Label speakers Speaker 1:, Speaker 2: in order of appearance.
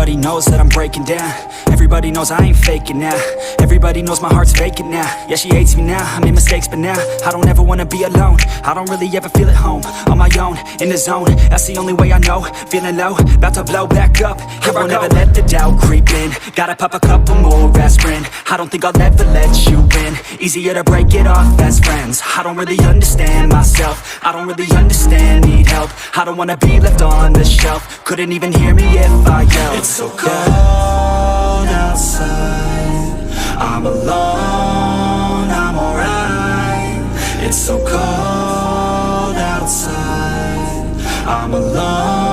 Speaker 1: Everybody knows that I'm breaking down. Everybody knows I ain't faking now. Everybody knows my heart's vacant now. Yeah, she hates me now, I made mistakes but now I don't ever wanna be alone. I don't really ever feel at home. On my own, in the zone, that's the only way I know. Feeling low, about to blow back up. Here I won't ever let the doubt creep in. Gotta pop a couple more aspirin. I don't think I'll ever let you in. Easier to break it off best friends. I don't really understand myself. I don't really understand, need help. I don't wanna be left on the shelf. Couldn't even hear me if I yelled. It's so cold outside, I'm alone, I'm alright. It's so cold outside, I'm alone.